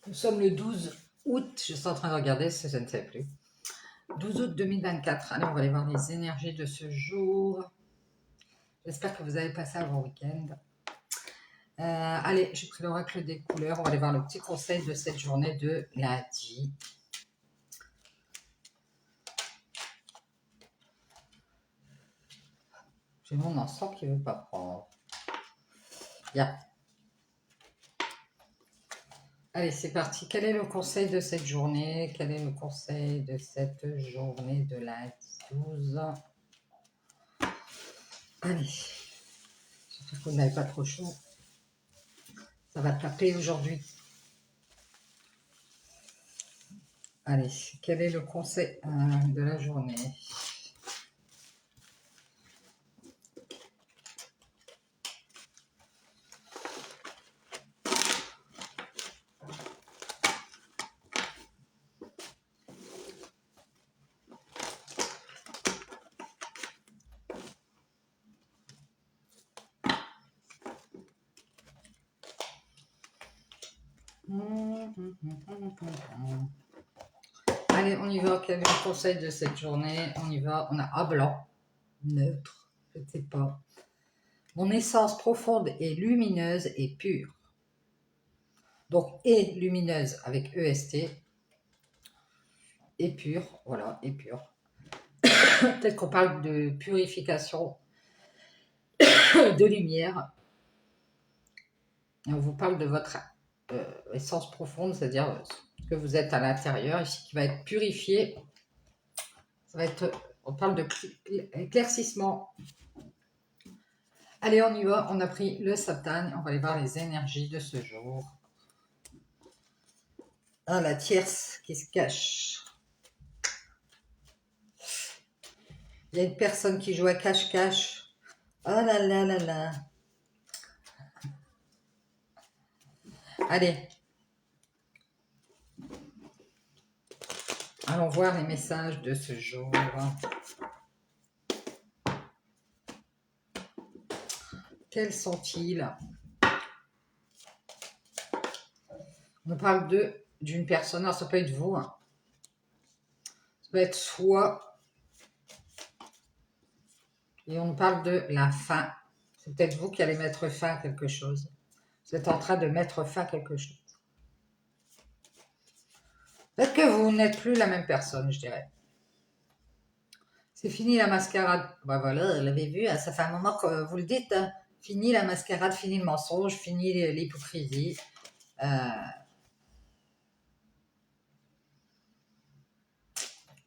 Nous sommes le 12 août, je suis en train de regarder, je ne sais plus. 12 août 2024. Allez, on va aller voir les énergies de ce jour. J'espère que vous avez passé un bon week-end. Allez, j'ai pris l'oracle des couleurs. On va aller voir le petit conseil de cette journée de lundi. J'ai mon ensemble qui ne veut pas prendre. Bien. Allez, c'est parti. Quel est le conseil de cette journée? Quel est le conseil de cette journée de lundi 12? Allez. J'espère que vous n'avez pas trop chaud. Ça va taper aujourd'hui. Allez, quel est le conseil de la journée? Allez, on y va. Quel est le conseil de cette journée? On y va. On a blanc, neutre, je ne sais pas. Mon essence profonde est lumineuse et pure. Donc, et lumineuse avec EST. Et pure, voilà, et pure. Peut-être qu'on parle de purification de lumière. Et on vous parle de votre essence profonde, c'est-à-dire que vous êtes à l'intérieur, ici qui va être purifié. Ça va être, on parle de éclaircissement. Allez, on y va. On a pris le Satan. On va aller voir les énergies de ce jour. Ah, la tierce qui se cache. Il y a une personne qui joue à cache-cache. Oh là là là là. Allez. Allons voir les messages de ce jour. Quels sont-ils? On parle d'une personne. Alors, ça peut être vous. Ça peut être soit. Et on parle de la fin. C'est peut-être vous qui allez mettre fin à quelque chose. Vous êtes en train de mettre fin à quelque chose. Peut-être que vous n'êtes plus la même personne, je dirais. C'est fini la mascarade. Ben voilà, elle l'avait vu, ça fait un moment que vous le dites. Hein. Fini la mascarade, fini le mensonge, fini l'hypocrisie.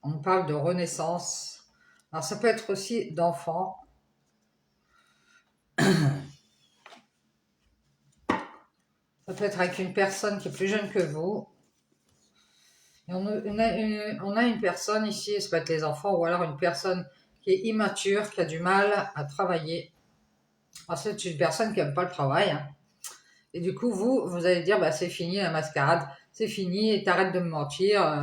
On parle de renaissance. Alors ça peut être aussi d'enfants. Ça peut être avec une personne qui est plus jeune que vous. Et on a une personne ici, ça peut être les enfants, ou alors une personne qui est immature, qui a du mal à travailler. Alors c'est une personne qui n'aime pas le travail. Hein. Et du coup, vous allez dire, bah, c'est fini la mascarade, c'est fini, et t'arrêtes de me mentir.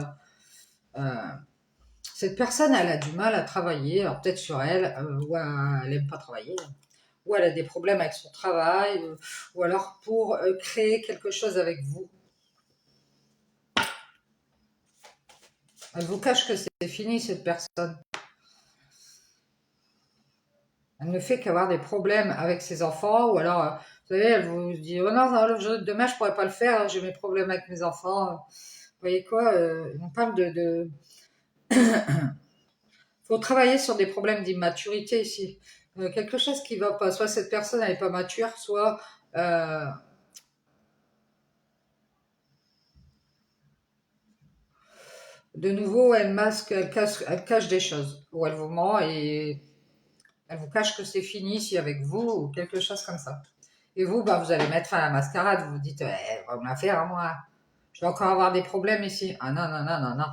Cette personne, elle a du mal à travailler, alors peut-être sur elle, ou elle n'aime pas travailler, ou elle a des problèmes avec son travail, ou alors pour créer quelque chose avec vous. Elle vous cache que c'est fini, cette personne. Elle ne fait qu'avoir des problèmes avec ses enfants, ou alors, vous savez, elle vous dit, oh non, demain je pourrais pas le faire, j'ai mes problèmes avec mes enfants. Vous voyez quoi, on parle de faut travailler sur des problèmes d'immaturité ici. Quelque chose qui va pas. Soit cette personne n'est pas mature, soit de nouveau elle masque, elle cache des choses. Ou elle vous ment et elle vous cache que c'est fini si avec vous ou quelque chose comme ça. Et vous, bah, vous allez mettre fin à la mascarade. Vous vous dites, va me la faire à moi. Je vais encore avoir des problèmes ici. Ah non, non, non, non, non.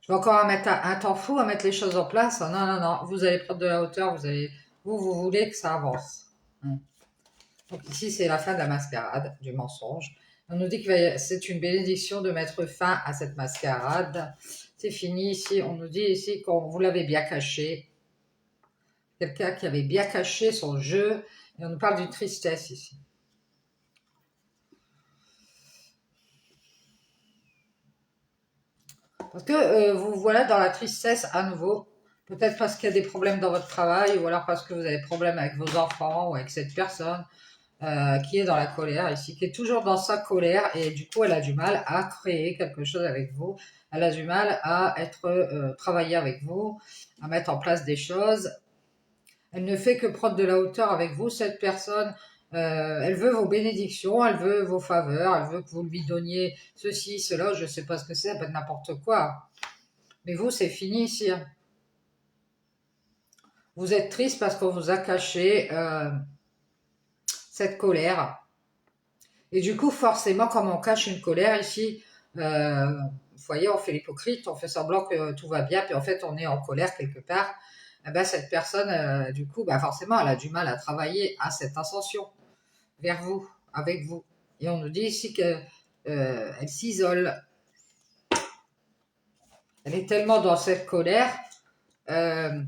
Je vais encore mettre un temps fou à mettre les choses en place. Non, non, non. Vous allez prendre de la hauteur. Vous voulez que ça avance. Donc ici, c'est la fin de la mascarade, du mensonge. On nous dit que c'est une bénédiction de mettre fin à cette mascarade. C'est fini ici. On nous dit ici qu'on vous l'avez bien caché. Quelqu'un qui avait bien caché son jeu. Et on nous parle d'une tristesse ici. Parce que vous voilà dans la tristesse à nouveau. Peut-être parce qu'il y a des problèmes dans votre travail ou alors parce que vous avez des problèmes avec vos enfants ou avec cette personne qui est dans la colère ici, qui est toujours dans sa colère et du coup elle a du mal à créer quelque chose avec vous. Elle a du mal à être travailler avec vous, à mettre en place des choses. Elle ne fait que prendre de la hauteur avec vous, cette personne. Elle veut vos bénédictions, elle veut vos faveurs, elle veut que vous lui donniez ceci, cela, je ne sais pas ce que c'est, ben n'importe quoi. Mais vous, c'est fini ici. Vous êtes triste parce qu'on vous a caché cette colère. Et du coup, forcément, comme on cache une colère ici, vous voyez, on fait l'hypocrite, on fait semblant que tout va bien, puis en fait, on est en colère quelque part. Eh ben, cette personne, du coup, bah, forcément, elle a du mal à travailler à cette ascension vers vous, avec vous. Et on nous dit ici qu'elle s'isole. Elle est tellement dans cette colère euh,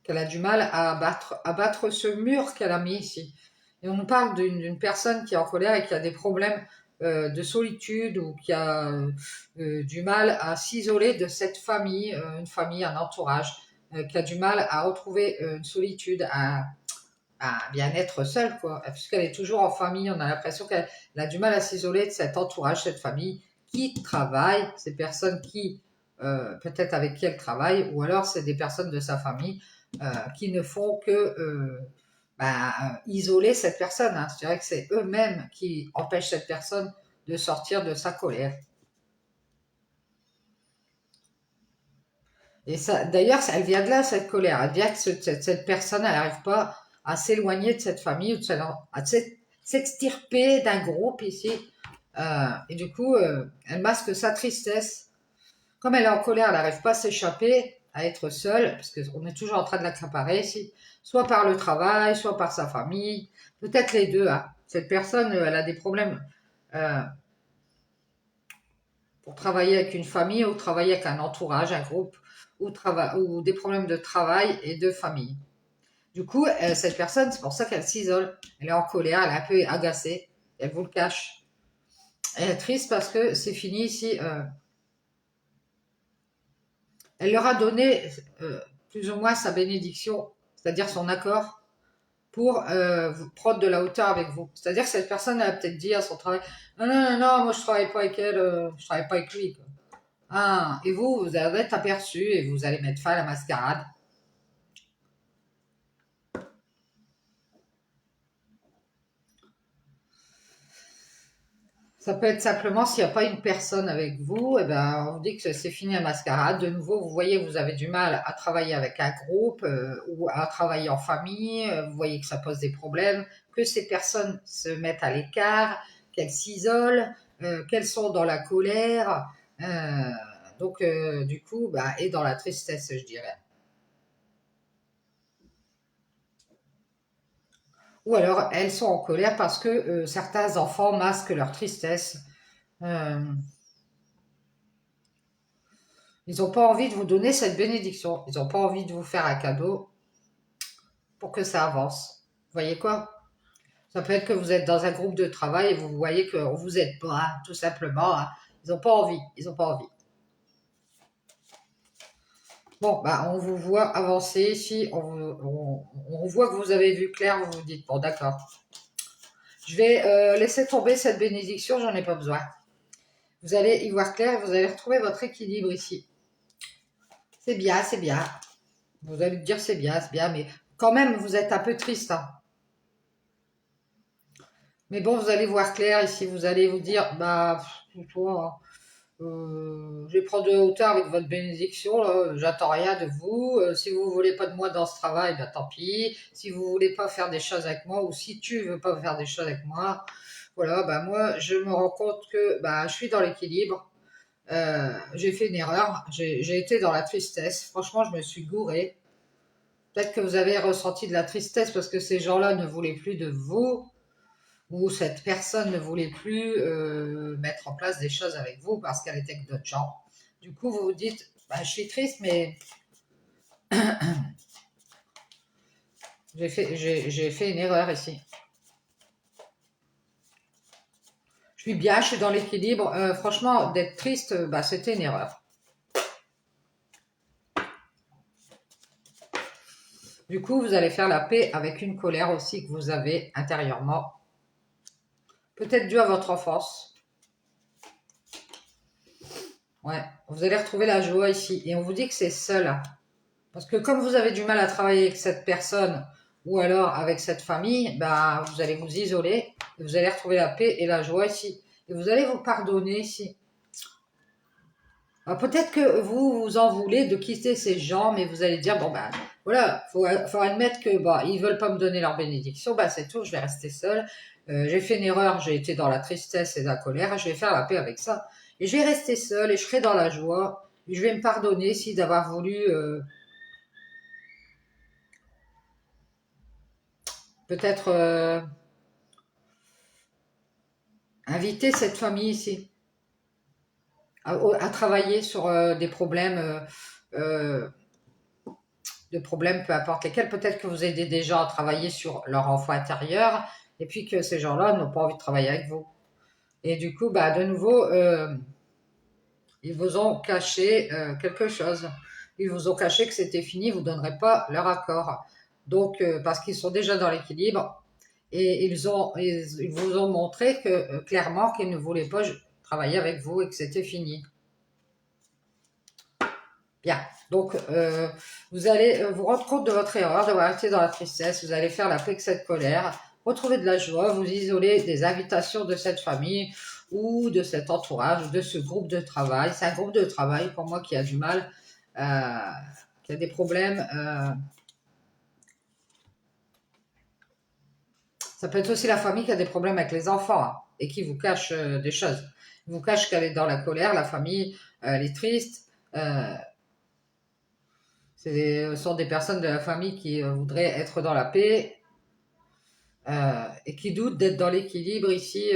qu'elle a du mal à battre ce mur qu'elle a mis ici. Et on nous parle d'une personne qui est en colère et qui a des problèmes de solitude ou qui a du mal à s'isoler de cette famille, une famille, un entourage, qui a du mal à retrouver une solitude, à bien être seule, quoi. Puisqu'elle est toujours en famille, on a l'impression qu'elle a du mal à s'isoler de cet entourage, cette famille qui travaille, ces personnes qui, peut-être avec qui elle travaille, ou alors c'est des personnes de sa famille qui ne font que isoler cette personne. Hein. Je dirais que c'est eux-mêmes qui empêchent cette personne de sortir de sa colère. Et ça, d'ailleurs, elle vient de là, cette colère. Elle vient que cette personne, elle n'arrive pas à s'éloigner de cette famille ou à s'extirper d'un groupe ici. Et du coup, elle masque sa tristesse. Comme elle est en colère, elle n'arrive pas à s'échapper, à être seule, parce qu'on est toujours en train de l'accaparer ici, soit par le travail, soit par sa famille, peut-être les deux. Hein. Cette personne, elle a des problèmes euh, pour travailler avec une famille ou travailler avec un entourage, un groupe, ou des problèmes de travail et de famille. Du coup, cette personne, c'est pour ça qu'elle s'isole. Elle est en colère, elle est un peu agacée, elle vous le cache. Elle est triste parce que c'est fini ici. Elle leur a donné plus ou moins sa bénédiction, c'est-à-dire son accord pour prendre de la hauteur avec vous. C'est-à-dire que cette personne elle a peut-être dit à son travail, non, non, non, non, moi je travaille pas avec elle, je travaille pas avec lui. Quoi. Ah, et vous, vous allez être aperçu et vous allez mettre fin à la mascarade. Ça peut être simplement s'il n'y a pas une personne avec vous, et ben, on vous dit que c'est fini la mascarade. De nouveau, vous voyez, vous avez du mal à travailler avec un groupe ou à travailler en famille. Vous voyez que ça pose des problèmes, que ces personnes se mettent à l'écart, qu'elles s'isolent, qu'elles sont dans la colère. Donc, du coup, bah, et dans la tristesse, je dirais. Ou alors, elles sont en colère parce que certains enfants masquent leur tristesse. Euh, Ils n'ont pas envie de vous donner cette bénédiction. Ils n'ont pas envie de vous faire un cadeau pour que ça avance. Vous voyez quoi? Ça peut être que vous êtes dans un groupe de travail et vous voyez qu'on vous aide pas, hein, tout simplement. Hein. Ils n'ont pas envie. Ils n'ont pas envie. Bon, bah, on vous voit avancer ici. On voit que vous avez vu clair. Vous vous dites, bon, d'accord. Je vais laisser tomber cette bénédiction. J'en ai pas besoin. Vous allez y voir clair et vous allez retrouver votre équilibre ici. C'est bien, c'est bien. Vous allez me dire c'est bien, mais quand même, vous êtes un peu triste. Hein. Mais bon, vous allez voir clair ici, vous allez vous dire, bah, toi, je vais prendre de hauteur avec votre bénédiction, là, j'attends rien de vous. Si vous voulez pas de moi dans ce travail, bah tant pis. Si vous voulez pas faire des choses avec moi, ou si tu veux pas faire des choses avec moi, voilà, bah moi, je me rends compte que bah, je suis dans l'équilibre. J'ai fait une erreur, j'ai été dans la tristesse. Franchement, je me suis gourée. Peut-être que vous avez ressenti de la tristesse parce que ces gens-là ne voulaient plus de vous où cette personne ne voulait plus mettre en place des choses avec vous parce qu'elle était avec d'autres gens. Du coup, vous vous dites, bah, je suis triste, mais j'ai fait une erreur ici. suis bien, je suis dans l'équilibre. Franchement, d'être triste, bah, c'était une erreur. Du coup, vous allez faire la paix avec une colère aussi que vous avez intérieurement. Peut-être due à votre enfance. Ouais, vous allez retrouver la joie ici. Et on vous dit que c'est seul. Parce que comme vous avez du mal à travailler avec cette personne ou alors avec cette famille, bah, vous allez vous isoler. Et vous allez retrouver la paix et la joie ici. Et vous allez vous pardonner ici. Alors, peut-être que vous vous en voulez de quitter ces gens, mais vous allez dire, bon ben voilà, faut admettre que bah, ils veulent pas me donner leur bénédiction, bah c'est tout, je vais rester seule. J'ai fait une erreur, j'ai été dans la tristesse et la colère, je vais faire la paix avec ça. Et je vais rester seule et je serai dans la joie. Et je vais me pardonner si d'avoir voulu peut-être inviter cette famille ici à travailler sur des problèmes. Euh, de problèmes, peu importe lesquels. Peut-être que vous aidez des gens à travailler sur leur enfant intérieur et puis que ces gens-là n'ont pas envie de travailler avec vous. Et du coup, bah, de nouveau, ils vous ont caché quelque chose. Ils vous ont caché que c'était fini, vous ne donnerez pas leur accord. Donc, parce qu'ils sont déjà dans l'équilibre et ils vous ont montré que clairement qu'ils ne voulaient pas travailler avec vous et que c'était fini. Bien, donc vous allez vous rendre compte de votre erreur, d'avoir été dans la tristesse, vous allez faire la paix avec cette colère, retrouver de la joie, vous isoler des invitations de cette famille ou de cet entourage, ou de ce groupe de travail. C'est un groupe de travail pour moi qui a du mal, qui a des problèmes. Ça peut être aussi la famille qui a des problèmes avec les enfants hein, et qui vous cache des choses. Ils vous cache qu'elle est dans la colère, la famille, elle est triste. Ce sont des personnes de la famille qui voudraient être dans la paix et qui doutent d'être dans l'équilibre ici,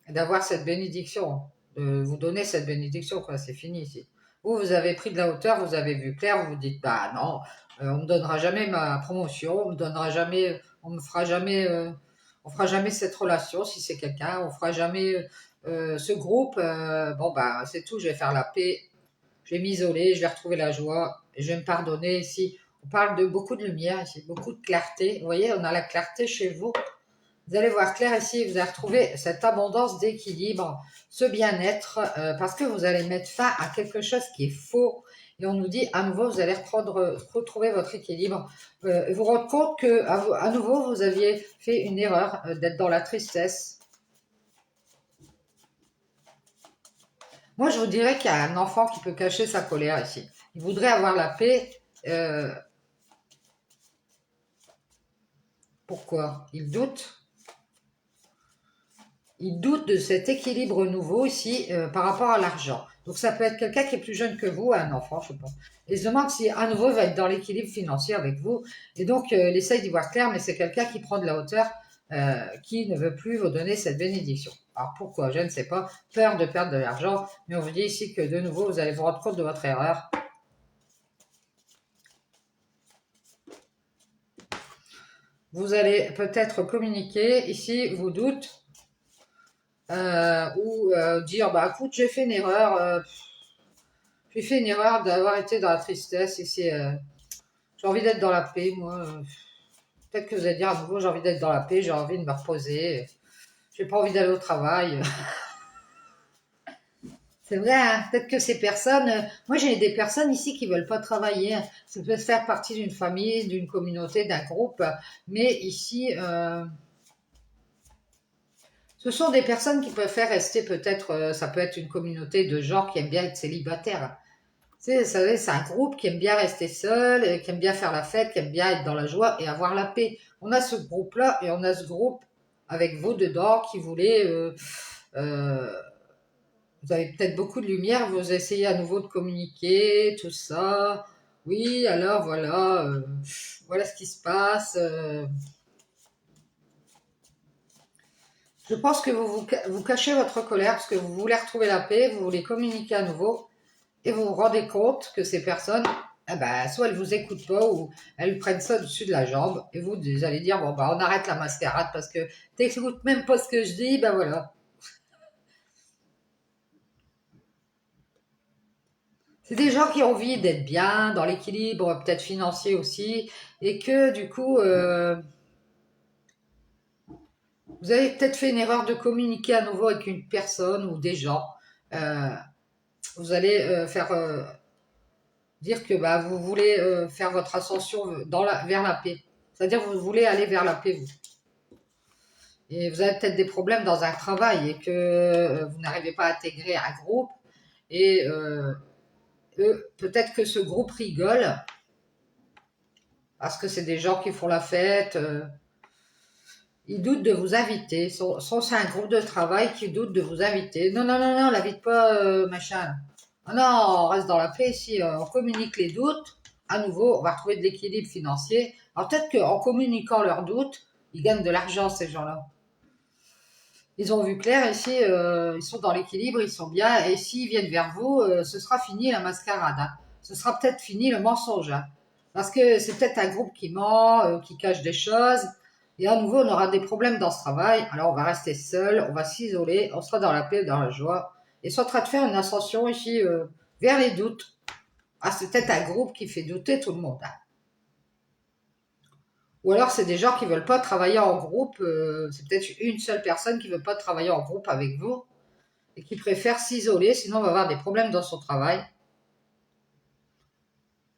d'avoir cette bénédiction, de vous donner cette bénédiction, quoi. C'est fini ici. Vous avez pris de la hauteur, vous avez vu clair, vous vous dites, bah non, on me donnera jamais ma promotion, on me donnera jamais, on me fera jamais, on fera jamais cette relation si c'est quelqu'un, on fera jamais ce groupe. Bon bah c'est tout, je vais faire la paix, je vais m'isoler, je vais retrouver la joie, et je vais me pardonner. Ici, on parle de beaucoup de lumière, ici, beaucoup de clarté. Vous voyez, on a la clarté chez vous. Vous allez voir clair ici, vous allez retrouver cette abondance d'équilibre, ce bien-être, parce que vous allez mettre fin à quelque chose qui est faux. Et on nous dit, à nouveau, vous allez retrouver votre équilibre. Et vous rendre compte que, à nouveau, vous aviez fait une erreur d'être dans la tristesse. Moi, je vous dirais qu'il y a un enfant qui peut cacher sa colère ici. Il voudrait avoir la paix. euh, Pourquoi? Il doute. Il doute de cet équilibre nouveau ici par rapport à l'argent. Donc ça peut être quelqu'un qui est plus jeune que vous, un enfant, je pense. Et se demande si à nouveau il va être dans l'équilibre financier avec vous. Et donc il essaye d'y voir clair, mais c'est quelqu'un qui prend de la hauteur, qui ne veut plus vous donner cette bénédiction. Alors pourquoi? Je ne sais pas. Peur de perdre de l'argent. Mais on vous dit ici que de nouveau vous allez vous rendre compte de votre erreur. Vous allez peut-être communiquer. Ici, vous doute. Ou dire bah écoute j'ai fait une erreur d'avoir été dans la tristesse et j'ai envie d'être dans la paix moi peut-être que vous allez dire à nouveau j'ai envie d'être dans la paix, j'ai envie de me reposer, j'ai pas envie d'aller au travail. C'est vrai hein, peut-être que ces personnes moi j'ai des personnes ici qui veulent pas travailler, ça peut faire partie d'une famille, d'une communauté, d'un groupe, mais ici ce sont des personnes qui préfèrent rester peut-être, ça peut être une communauté de gens qui aiment bien être célibataires. Tu sais, c'est un groupe qui aime bien rester seul, qui aime bien faire la fête, qui aime bien être dans la joie et avoir la paix. On a ce groupe-là et on a ce groupe avec vous dedans qui voulait, euh, vous avez peut-être beaucoup de lumière, vous essayez à nouveau de communiquer, tout ça. Oui, alors voilà, voilà ce qui se passe. Je pense que vous cachez votre colère parce que vous voulez retrouver la paix, vous voulez communiquer à nouveau. Et vous vous rendez compte que ces personnes, eh ben, soit elles vous écoutent pas ou elles prennent ça au-dessus de la jambe et vous allez dire bon bah on arrête la mascarade parce que t'écoutes même pas ce que je dis, ben voilà. C'est des gens qui ont envie d'être bien, dans l'équilibre, peut-être financier aussi, et que du coup, vous avez peut-être fait une erreur de communiquer à nouveau avec une personne ou des gens. Euh, Vous allez faire dire que bah, vous voulez faire votre ascension vers la paix. C'est-à-dire que vous voulez aller vers la paix, vous. Et vous avez peut-être des problèmes dans un travail et que vous n'arrivez pas à intégrer un groupe. Et peut-être que ce groupe rigole parce que c'est des gens qui font la fête. Ils doutent de vous inviter. C'est un groupe de travail qui doute de vous inviter. Non, non, non, non, l'invite pas, machin. Ah non, on reste dans la paix ici. On communique les doutes. À nouveau, on va retrouver de l'équilibre financier. Alors peut-être qu'en communiquant leurs doutes, ils gagnent de l'argent, ces gens-là. Ils ont vu clair ici, ils sont dans l'équilibre, ils sont bien. Et s'ils viennent vers vous, ce sera fini la mascarade, hein. Ce sera peut-être fini le mensonge, hein. Parce que c'est peut-être un groupe qui ment, qui cache des choses. Et à nouveau, on aura des problèmes dans ce travail. Alors on va rester seul, on va s'isoler, on sera dans la paix, dans la joie. Et sont en train de faire une ascension ici vers les doutes. Ah, c'est peut-être un groupe qui fait douter tout le monde, hein. Ou alors c'est des gens qui veulent pas travailler en groupe. C'est peut-être une seule personne qui veut pas travailler en groupe avec vous et qui préfère s'isoler, sinon on va avoir des problèmes dans son travail.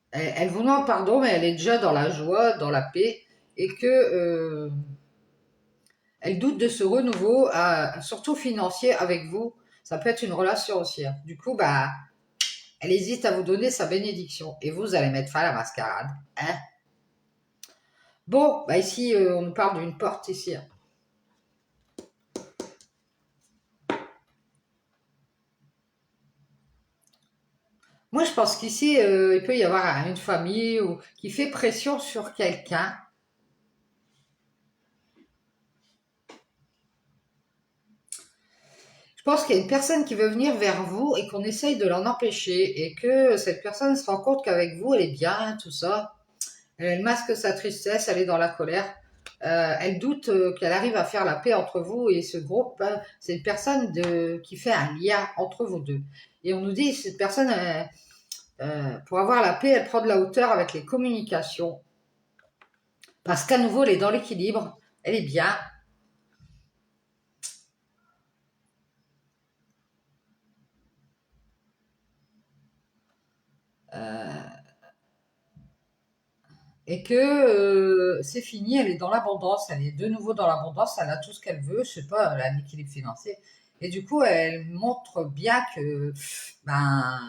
Elle vous demande pardon, mais elle est déjà dans la joie, dans la paix, et que elle doute de ce renouveau, surtout financier avec vous. Ça peut être une relation aussi, hein. Du coup, bah, elle hésite à vous donner sa bénédiction, et vous allez mettre fin à la mascarade, hein. Bon, bah ici, on nous parle d'une porte ici, hein. Moi, je pense qu'ici, il peut y avoir une famille qui fait pression sur quelqu'un. Je pense qu'il y a une personne qui veut venir vers vous et qu'on essaye de l'en empêcher et que cette personne se rend compte qu'avec vous, elle est bien, tout ça. Elle masque sa tristesse, elle est dans la colère. Elle doute qu'elle arrive à faire la paix entre vous et ce groupe. C'est une personne qui fait un lien entre vous deux. Et on nous dit, cette personne, pour avoir la paix, elle prend de la hauteur avec les communications. Parce qu'à nouveau, elle est dans l'équilibre, elle est bien. Et que c'est fini, elle est dans l'abondance, elle est de nouveau dans l'abondance, elle a tout ce qu'elle veut, je sais pas, elle a un équilibre financier. Et du coup, elle montre bien que, ben,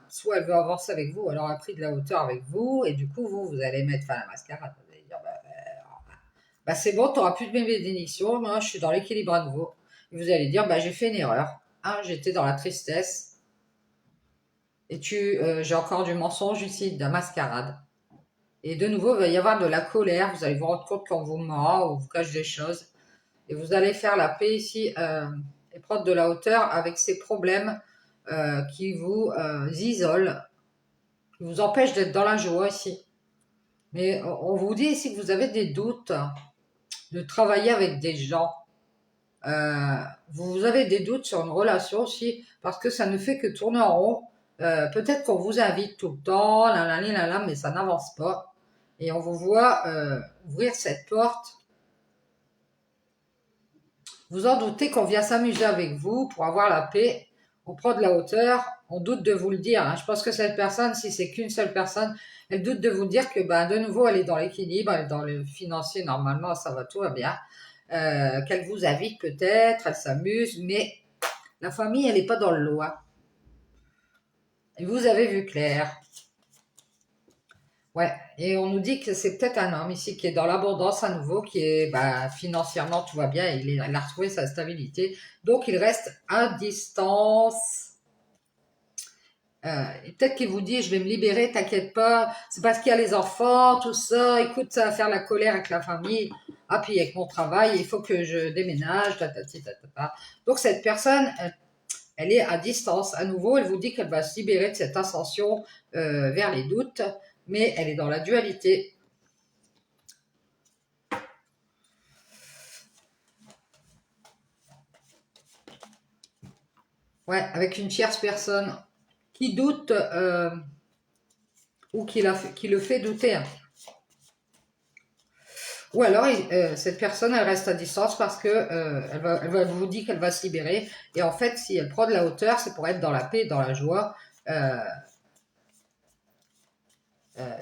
soit elle veut avancer avec vous, alors elle a pris de la hauteur avec vous, et du coup, vous allez mettre fin à la mascarade. Vous allez dire, bah, c'est bon, tu n'auras plus de mes bénédictions, moi, je suis dans l'équilibre à nouveau. Et vous allez dire, bah, j'ai fait une erreur, hein, j'étais dans la tristesse, et j'ai encore du mensonge ici, de la mascarade. Et de nouveau, il va y avoir de la colère. Vous allez vous rendre compte qu'on vous ment ou vous cache des choses. Et vous allez faire la paix ici et prendre de la hauteur avec ces problèmes qui vous isolent, qui vous empêchent d'être dans la joie ici. Mais on vous dit ici que vous avez des doutes de travailler avec des gens. Euh, Vous avez des doutes sur une relation aussi parce que ça ne fait que tourner en rond. Peut-être qu'on vous invite tout le temps, mais ça n'avance pas. Et on vous voit ouvrir cette porte. Vous en doutez qu'on vient s'amuser avec vous pour avoir la paix. On prend de la hauteur. On doute de vous le dire, hein. Je pense que cette personne, si c'est qu'une seule personne, elle doute de vous dire que ben, de nouveau, elle est dans l'équilibre, elle est dans le financier. Normalement, ça va, tout va bien. Qu'elle vous invite peut-être, elle s'amuse, mais la famille, elle n'est pas dans le lot, hein. Et vous avez vu clair. Ouais, et on nous dit que c'est peut-être un homme ici qui est dans l'abondance à nouveau, qui est bah, financièrement tout va bien, il a retrouvé sa stabilité, donc il reste à distance. Et peut-être qu'il vous dit, je vais me libérer, t'inquiète pas, c'est parce qu'il y a les enfants, tout ça, écoute, ça va faire la colère avec la famille, ah puis avec mon travail, il faut que je déménage, tatati, tatata. Donc cette personne, elle est à distance. À nouveau, elle vous dit qu'elle va se libérer de cette ascension vers les doutes, mais elle est dans la dualité. Ouais, avec une tierce personne qui doute ou qui le fait douter. Ou alors, cette personne, elle reste à distance parce que elle vous dit qu'elle va se libérer. Et en fait, si elle prend de la hauteur, c'est pour être dans la paix, dans la joie,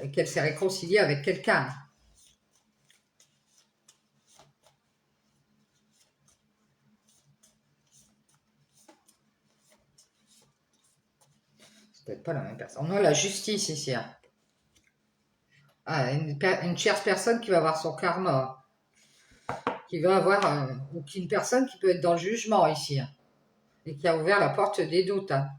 et qu'elle s'est réconciliée avec quelqu'un. C'est peut-être pas la même personne. On a la justice ici. Hein. Ah, une tierce personne qui va avoir son karma. Qui va avoir, ou une personne qui peut être dans le jugement ici. Hein, et qui a ouvert la porte des doutes. Hein,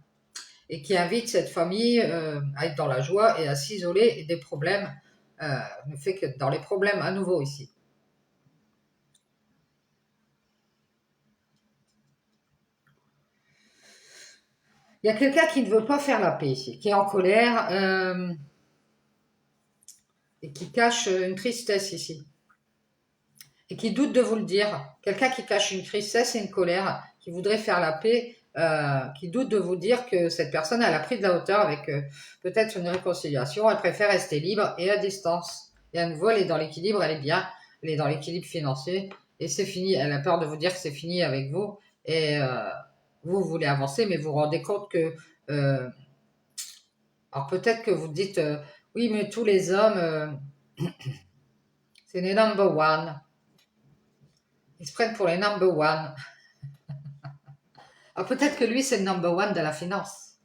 et qui invite cette famille à être dans la joie et à s'isoler des problèmes. Ne fait que dans les problèmes à nouveau ici. Il y a quelqu'un qui ne veut pas faire la paix ici, qui est en colère et qui cache une tristesse ici. Et qui doute de vous le dire. Quelqu'un qui cache une tristesse et une colère, qui voudrait faire la paix, qui doute de vous dire que cette personne, elle a pris de la hauteur avec peut-être une réconciliation, elle préfère rester libre et à distance. Et à nouveau, elle est dans l'équilibre, elle est bien, elle est dans l'équilibre financier, et c'est fini. Elle a peur de vous dire que c'est fini avec vous, et vous voulez avancer, mais vous vous rendez compte que... alors peut-être que vous dites, oui, mais tous les hommes, c'est les number one. Ils se prennent pour les number one. Alors peut-être que lui, c'est le number one de la finance.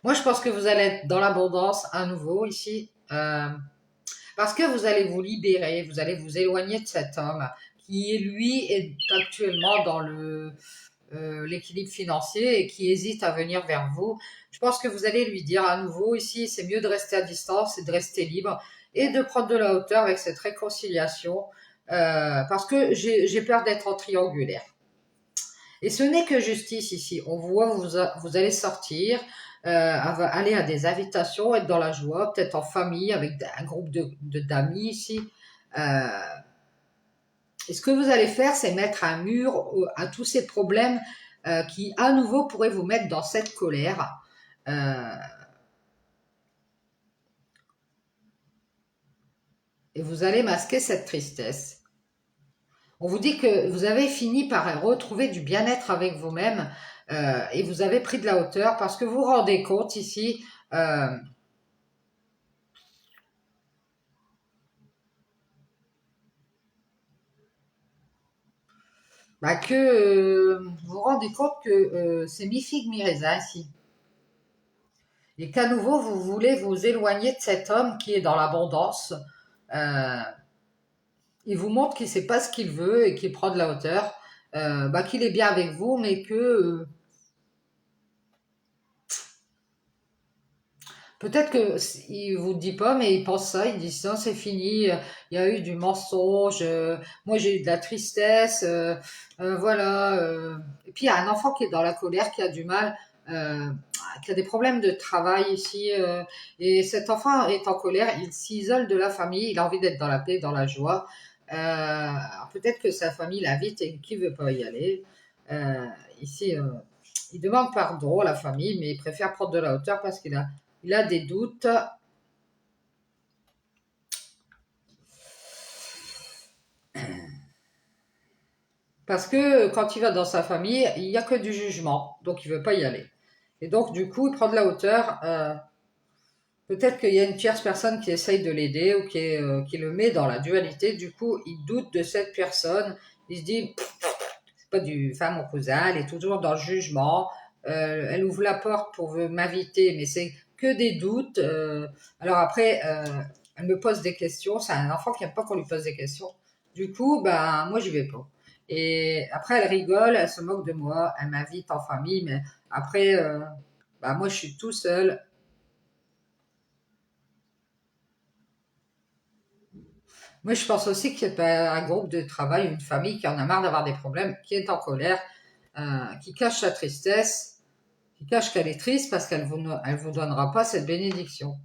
Moi, je pense que vous allez être dans l'abondance à nouveau ici. Parce que vous allez vous libérer, vous allez vous éloigner de cet homme qui, lui, est actuellement dans l'équilibre financier et qui hésite à venir vers vous. Je pense que vous allez lui dire à nouveau ici, c'est mieux de rester à distance et de rester libre et de prendre de la hauteur avec cette réconciliation parce que j'ai peur d'être en triangulaire. Et ce n'est que justice ici. On voit, vous allez sortir, aller à des invitations, être dans la joie, peut-être en famille, avec un groupe d'amis ici. Et ce que vous allez faire, c'est mettre un mur à tous ces problèmes qui, à nouveau, pourraient vous mettre dans cette colère. Et vous allez masquer cette tristesse. On vous dit que vous avez fini par retrouver du bien-être avec vous-même et vous avez pris de la hauteur parce que vous vous rendez compte ici que vous vous rendez compte que c'est mi-figue, mi-raisin ici. Et qu'à nouveau, vous voulez vous éloigner de cet homme qui est dans l'abondance. Euh, il vous montre qu'il ne sait pas ce qu'il veut et qu'il prend de la hauteur. Qu'il est bien avec vous, mais que peut-être que il vous dit pas, mais il pense ça. Il dit ça, c'est fini. Il y a eu du mensonge. Moi, j'ai eu de la tristesse. Voilà. Et puis il y a un enfant qui est dans la colère, qui a du mal, qui a des problèmes de travail ici. Et cet enfant est en colère. Il s'isole de la famille. Il a envie d'être dans la paix, dans la joie. Alors peut-être que sa famille l'invite et qu'il veut pas y aller. Euh, ici, il demande pardon à la famille, mais il préfère prendre de la hauteur parce il a des doutes. Parce que quand il va dans sa famille, il n'y a que du jugement. Donc, il ne veut pas y aller. Et donc, du coup, il prend de la hauteur. Peut-être qu'il y a une tierce personne qui essaye de l'aider ou qui le met dans la dualité. Du coup, il doute de cette personne. Il se dit, c'est pas du femme mon cousin, elle est toujours dans le jugement. Elle ouvre la porte pour m'inviter, mais c'est que des doutes. Alors après, elle me pose des questions. C'est un enfant qui n'aime pas qu'on lui pose des questions. Du coup, ben, moi, j'y vais pas. Et après, elle rigole, elle se moque de moi, elle m'invite en famille, mais après, ben, moi, je suis tout seul. Moi, je pense aussi qu'il y a un groupe de travail, une famille qui en a marre d'avoir des problèmes, qui est en colère, qui cache sa tristesse, qui cache qu'elle est triste parce elle vous donnera pas cette bénédiction.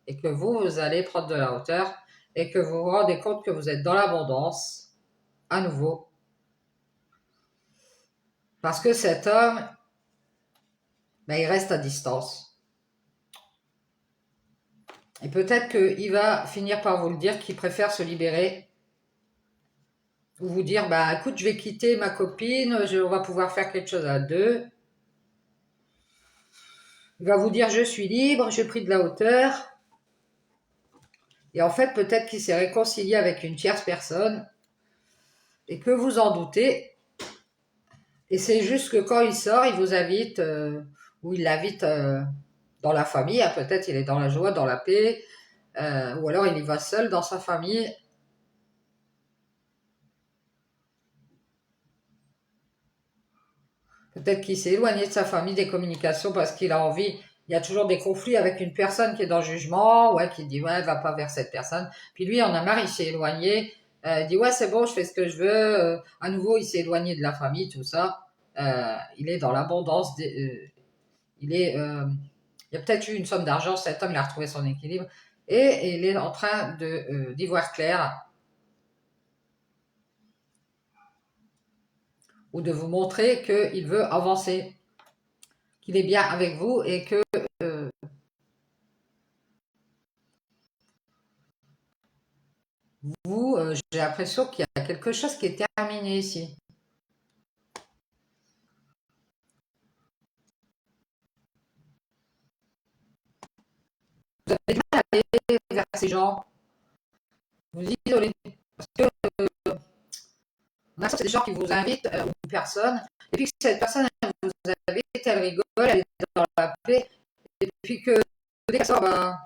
Et que vous allez prendre de la hauteur et que vous vous rendez compte que vous êtes dans l'abondance, à nouveau. Parce que cet homme, ben, il reste à distance. Et peut-être qu'il va finir par vous le dire qu'il préfère se libérer ou vous dire, bah écoute, je vais quitter ma copine, on va pouvoir faire quelque chose à deux. Il va vous dire, je suis libre, j'ai pris de la hauteur. Et en fait, peut-être qu'il s'est réconcilié avec une tierce personne et que vous en doutez. Et c'est juste que quand il sort, il vous invite, ou il l'invite dans la famille, hein, peut-être il est dans la joie, dans la paix, ou alors il y va seul dans sa famille. Peut-être qu'il s'est éloigné de sa famille, des communications, parce qu'il a envie. Il y a toujours des conflits avec une personne qui est dans le jugement, ouais, qui dit ouais, va pas vers cette personne. Puis lui, en a marre, il s'est éloigné. Il dit ouais, c'est bon, je fais ce que je veux. À nouveau, il s'est éloigné de la famille, tout ça. Il est dans l'abondance. Il est, il y a peut-être eu une somme d'argent. Cet homme, il a retrouvé son équilibre et il est en train de d'y voir clair ou de vous montrer qu'il veut avancer, qu'il est bien avec vous et que euh, vous, j'ai l'impression qu'il y a quelque chose qui est terminé ici. Vous avez du mal à aller vers ces gens. Vous vous isolez. Parce que c'est des gens qui vous invitent, une personne, et puis que cette personne, elle vous invite, elle rigole, elle est dans la paix, et puis que dès qu'elle sort, ben,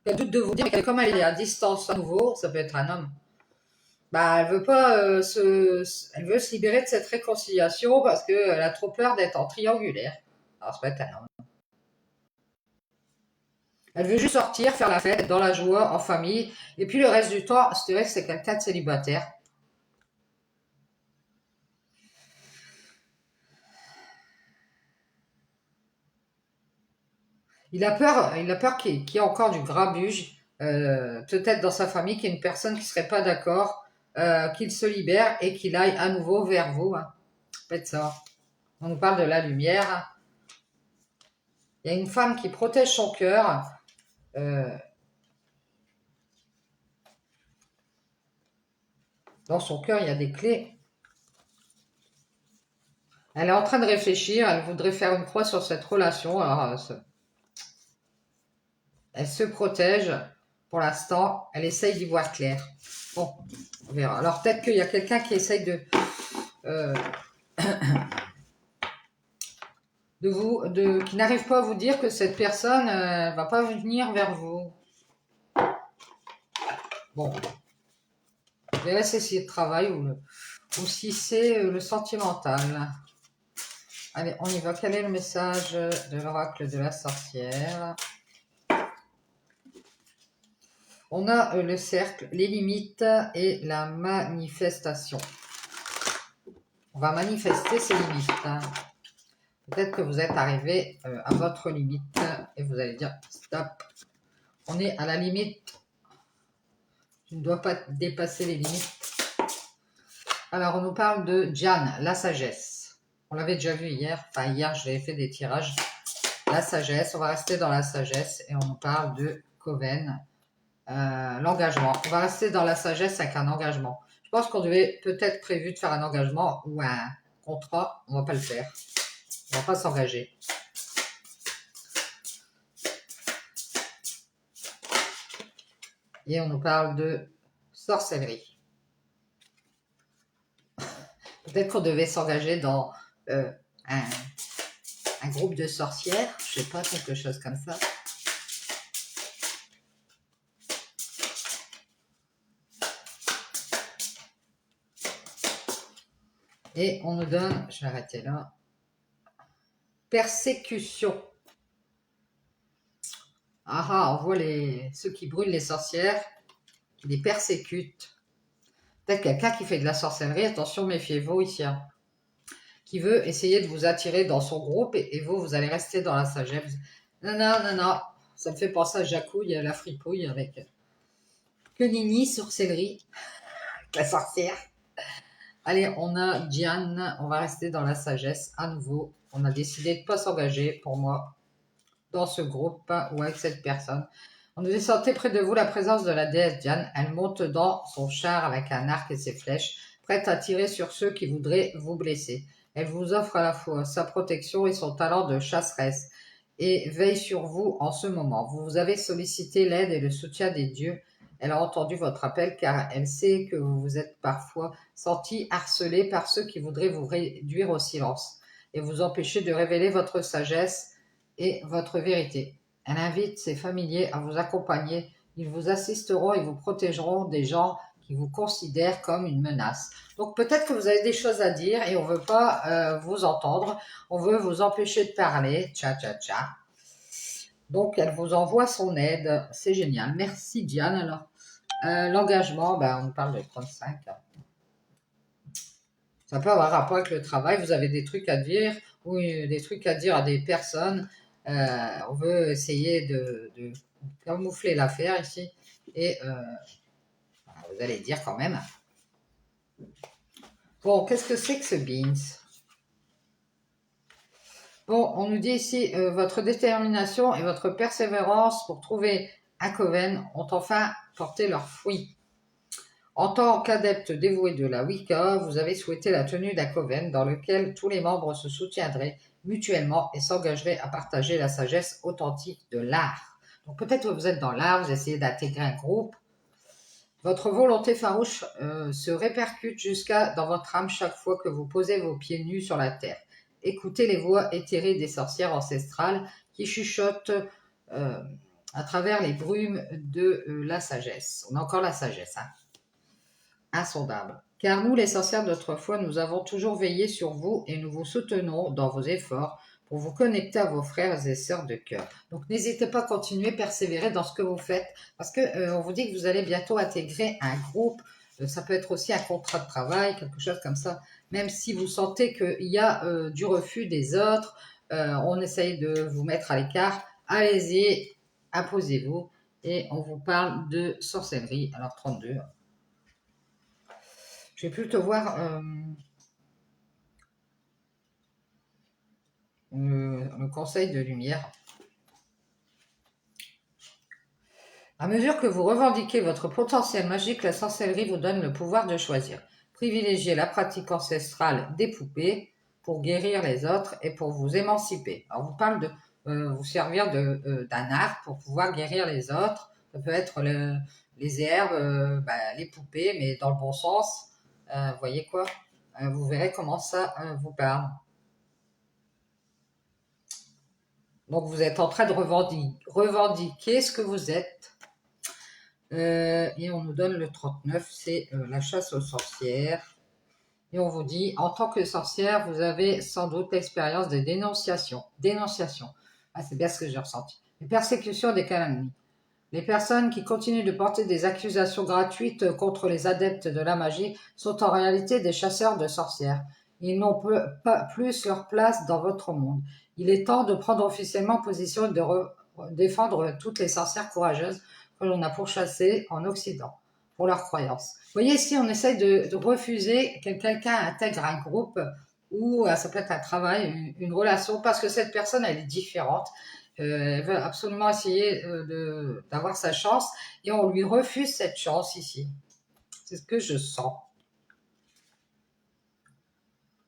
elle doute de vous dire, mais comme elle est à distance à nouveau, ça peut être un homme, bah, elle veut pas elle veut se libérer de cette réconciliation parce qu'elle a trop peur d'être en triangulaire. Alors, ça peut être un homme. Elle veut juste sortir, faire la fête, être dans la joie, en famille. Et puis le reste du temps, je dirais que c'est quelqu'un de célibataire. Il a peur qu'il y ait encore du grabuge, peut-être dans sa famille, qu'il y ait une personne qui ne serait pas d'accord, qu'il se libère et qu'il aille à nouveau vers vous, hein. Faites ça. On nous parle de la lumière. Il y a une femme qui protège son cœur. euh, dans son cœur, il y a des clés. Elle est en train de réfléchir. Elle voudrait faire une croix sur cette relation. Alors, elle se protège. Pour l'instant, elle essaye d'y voir clair. Bon, on verra. Alors, peut-être qu'il y a quelqu'un qui essaye euh, qui n'arrive pas à vous dire que cette personne va pas venir vers vous. Bon, je verrai si c'est le travail ou si c'est le sentimental. Allez, on y va. Quel est le message de l'oracle de la sorcière? On a le cercle, les limites et la manifestation. On va manifester ces limites. Peut-être que vous êtes arrivé à votre limite et vous allez dire stop. On est à la limite. Je ne dois pas dépasser les limites. Alors, on nous parle de Diane, la sagesse. On l'avait déjà vu hier. Enfin, hier, j'avais fait des tirages. La sagesse. On va rester dans la sagesse et on nous parle de Coven. L'engagement. On va rester dans la sagesse avec un engagement. Je pense qu'on devait peut-être prévu de faire un engagement ou un contrat. On va pas le faire. On va pas s'engager. Et on nous parle de sorcellerie. Peut-être qu'on devait s'engager dans un groupe de sorcières. Je sais pas, quelque chose comme ça. Et on nous donne, je vais arrêter là, persécution. Ah ah, on voit ceux qui brûlent les sorcières, qui les persécutent. Peut-être quelqu'un qui fait de la sorcellerie, attention, méfiez-vous ici, hein, qui veut essayer de vous attirer dans son groupe et vous allez rester dans la sagesse. Non, non, non, non, ça me fait penser à Jacouille, à la fripouille avec que Nini, sorcellerie, la sorcière. Allez, on a Diane, on va rester dans la sagesse à nouveau. On a décidé de ne pas s'engager, pour moi, dans ce groupe ou avec cette personne. On nous est sorti près de vous la présence de la déesse Diane. Elle monte dans son char avec un arc et ses flèches, prête à tirer sur ceux qui voudraient vous blesser. Elle vous offre à la fois sa protection et son talent de chasseresse et veille sur vous en ce moment. Vous avez sollicité l'aide et le soutien des dieux. Elle a entendu votre appel car elle sait que vous vous êtes parfois senti harcelé par ceux qui voudraient vous réduire au silence et vous empêcher de révéler votre sagesse et votre vérité. Elle invite ses familiers à vous accompagner. Ils vous assisteront et vous protégeront des gens qui vous considèrent comme une menace. Donc peut-être que vous avez des choses à dire et on ne veut pas vous entendre. On veut vous empêcher de parler. Tcha tcha tcha. Donc elle vous envoie son aide. C'est génial. Merci Diane. Alors l'engagement, on parle de 35. Ça peut avoir rapport avec le travail. Vous avez des trucs à dire ou des trucs à dire à des personnes. On veut essayer de camoufler l'affaire ici. Et vous allez dire quand même. Bon, qu'est-ce que c'est que ce beans? Bon, on nous dit ici, votre détermination et votre persévérance pour trouver un coven ont enfin porté leurs fruits. En tant qu'adepte dévoué de la Wicca, vous avez souhaité la tenue d'un coven dans lequel tous les membres se soutiendraient mutuellement et s'engageraient à partager la sagesse authentique de l'art. Donc peut-être que vous êtes dans l'art, vous essayez d'intégrer un groupe. Votre volonté farouche se répercute jusqu'à dans votre âme chaque fois que vous posez vos pieds nus sur la terre. Écoutez les voix éthérées des sorcières ancestrales qui chuchotent à travers les brumes de la sagesse. On a encore la sagesse, hein. Insondable. Car nous, les sorcières d'autrefois, nous avons toujours veillé sur vous et nous vous soutenons dans vos efforts pour vous connecter à vos frères et sœurs de cœur. Donc n'hésitez pas à continuer, persévérer dans ce que vous faites, parce que on vous dit que vous allez bientôt intégrer un groupe. Ça peut être aussi un contrat de travail, quelque chose comme ça. Même si vous sentez qu'il y a du refus des autres, on essaye de vous mettre à l'écart. Allez-y, imposez-vous. Et on vous parle de sorcellerie. Alors 32. Je vais plutôt voir le conseil de lumière. À mesure que vous revendiquez votre potentiel magique, la sorcellerie vous donne le pouvoir de choisir. Privilégiez la pratique ancestrale des poupées pour guérir les autres et pour vous émanciper. Alors, on vous parle de vous servir d'un art pour pouvoir guérir les autres. Ça peut être les herbes, les poupées, mais dans le bon sens. Vous voyez quoi? Vous verrez comment ça vous parle. Donc, vous êtes en train de revendiquer ce que vous êtes. Et on nous donne le 39, c'est la chasse aux sorcières. Et on vous dit, en tant que sorcière, vous avez sans doute l'expérience de dénonciation. Dénonciation. Ah, c'est bien ce que j'ai ressenti. Les persécutions des calomnies. Les personnes qui continuent de porter des accusations gratuites contre les adeptes de la magie sont en réalité des chasseurs de sorcières. Ils n'ont pas plus leur place dans votre monde. Il est temps de prendre officiellement position et de défendre toutes les sorcières courageuses que l'on a pourchassées en Occident pour leurs croyances. Vous voyez, ici, on essaye de refuser que quelqu'un intègre un groupe ou ça peut être un travail, une relation, parce que cette personne, elle est différente. Elle veut absolument essayer d'avoir sa chance et on lui refuse cette chance ici. C'est ce que je sens.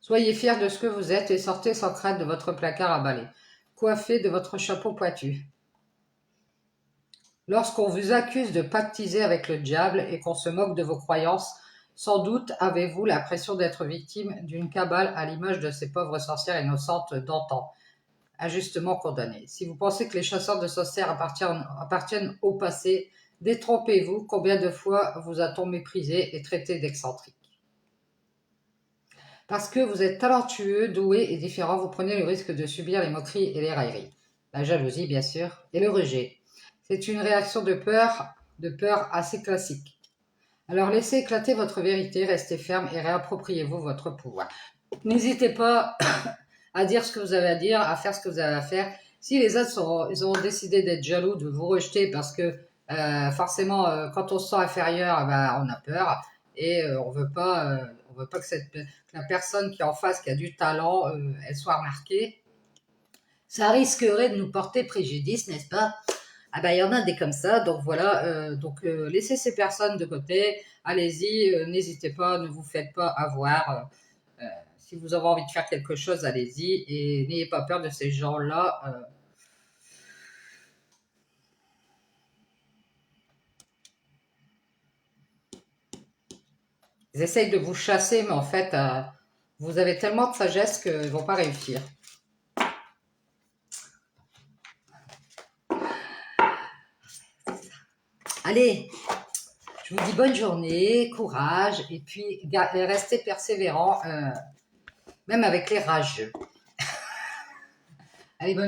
Soyez fiers de ce que vous êtes et sortez sans crainte de votre placard à balai, coiffé de votre chapeau pointu. Lorsqu'on vous accuse de pactiser avec le diable et qu'on se moque de vos croyances, sans doute avez-vous l'impression d'être victime d'une cabale à l'image de ces pauvres sorcières innocentes d'antan, injustement condamnées. Si vous pensez que les chasseurs de sorcières appartiennent au passé, détrompez-vous, combien de fois vous a-t-on méprisé et traité d'excentrique? Parce que vous êtes talentueux, doué et différent, vous prenez le risque de subir les moqueries et les railleries. La jalousie, bien sûr, et le rejet. C'est une réaction de peur assez classique. Alors laissez éclater votre vérité, restez ferme et réappropriez-vous votre pouvoir. N'hésitez pas à dire ce que vous avez à dire, à faire ce que vous avez à faire. Si les autres ils ont décidé d'être jaloux, de vous rejeter parce que forcément quand on se sent inférieur, on a peur et on veut pas ne veut pas que la personne qui est en face, qui a du talent, elle soit remarquée. Ça risquerait de nous porter préjudice, n'est-ce pas? Ah ben, il y en a des comme ça, donc voilà, laissez ces personnes de côté, allez-y, n'hésitez pas, ne vous faites pas avoir. Si vous avez envie de faire quelque chose, allez-y, et n'ayez pas peur de ces gens-là. Ils essayent de vous chasser, mais en fait, vous avez tellement de sagesse qu'ils ne vont pas réussir. Allez, je vous dis bonne journée, courage, et puis restez persévérants, même avec les rageux. Allez, bonne